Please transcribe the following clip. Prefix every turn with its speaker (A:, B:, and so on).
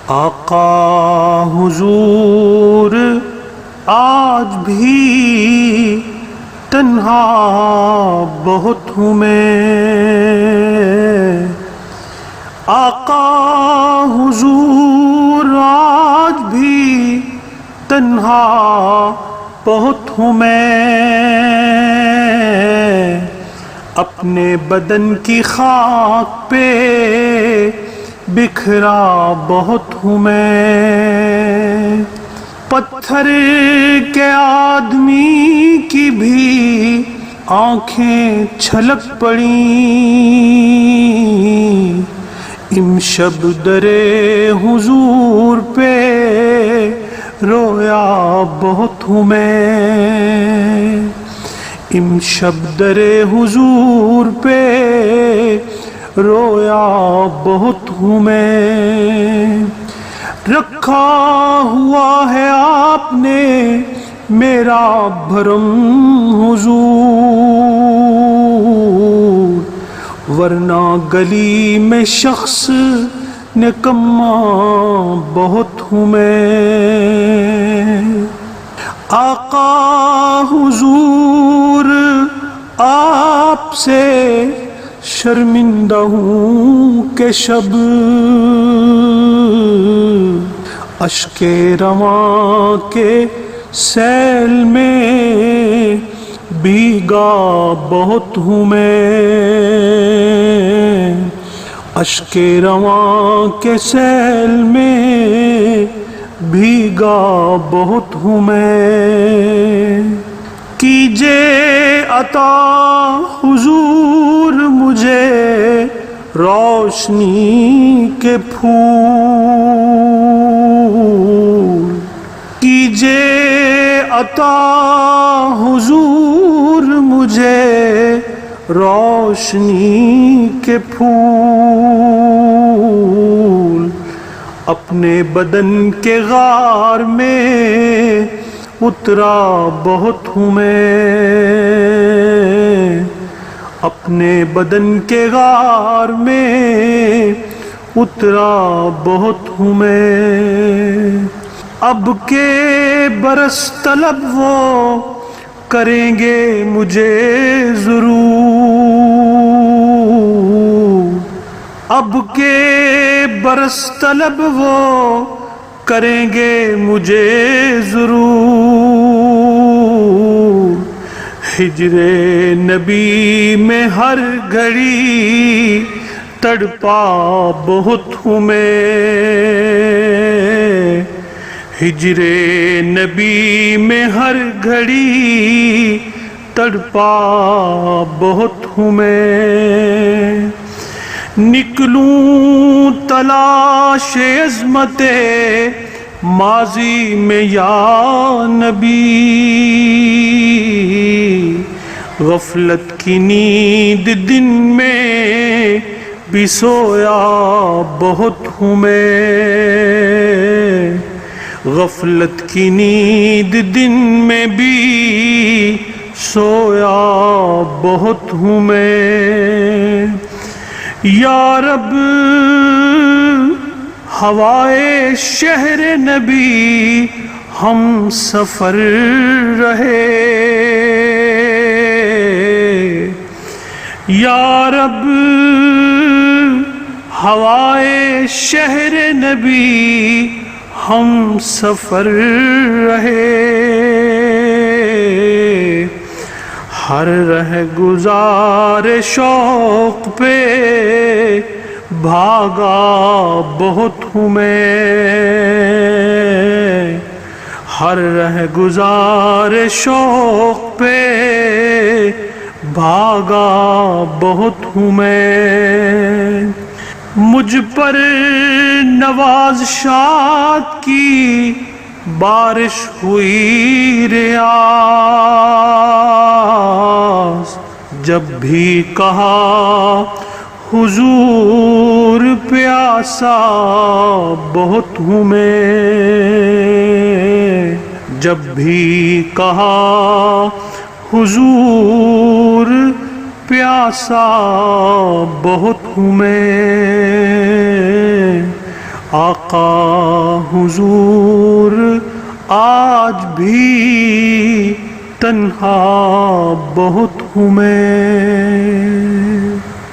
A: آقا حضور آج بھی تنہا بہت ہوں میں، آقا حضور آج بھی تنہا بہت ہوں میں، اپنے بدن کی خاک پہ بکھرا بہت ہوں میں، پتھر کے آدمی کی بھی آنکھیں چھلک پڑیں، امشب درے حضور پہ رویا بہت ہوں میں، امشب درے حضور پہ رویا بہت ہوں میں، رکھا ہوا ہے آپ نے میرا بھرم حضور، ورنہ گلی میں شخص نکما بہت ہوں میں، آقا حضور آپ سے شرمندہ ہوں کہ شب اشک رواں کے سیل میں بھیگا بہت ہوں میں، اشک رواں کے سیل میں بھیگا بہت ہوں میں، کیجے عطا حضور مجھے روشنی کے پھول، کیجے عطا حضور مجھے روشنی کے پھول، اپنے بدن کے غار میں اترا بہت ہوں میں، اپنے بدن کے غار میں اترا بہت ہوں میں، اب کے برس طلب وہ کریں گے مجھے ضرور، اب کے برس طلب وہ کریں گے مجھے ضرور، ہجر نبی میں ہر گھڑی تڑپا بہت ہوں میں، ہجر نبی میں ہر گھڑی تڑپا بہت ہوں میں، نکلوں تلاش عظمت ماضی میں یا نبی، غفلت کی نیند دن میں بھی سویا بہت ہوں میں، غفلت کی نیند دن میں بھی سویا بہت ہوں میں، یا رب ہوائے شہر نبی ہم سفر رہے، یا رب ہوائے شہر نبی ہم سفر رہے، ہر رہ گزار شوق پہ بھاگا بہت ہوں میں، ہر رہ گزار شوق پہ بھاگا بہت ہوں میں، مجھ پر نوازشات کی بارش ہوئی ریاض، جب بھی کہا حضور پیاسا بہت ہوں میں، جب بھی کہا حضور پیاسا بہت ہوں میں، آقا حضور آج بھی تنہا بہت ہوں میں،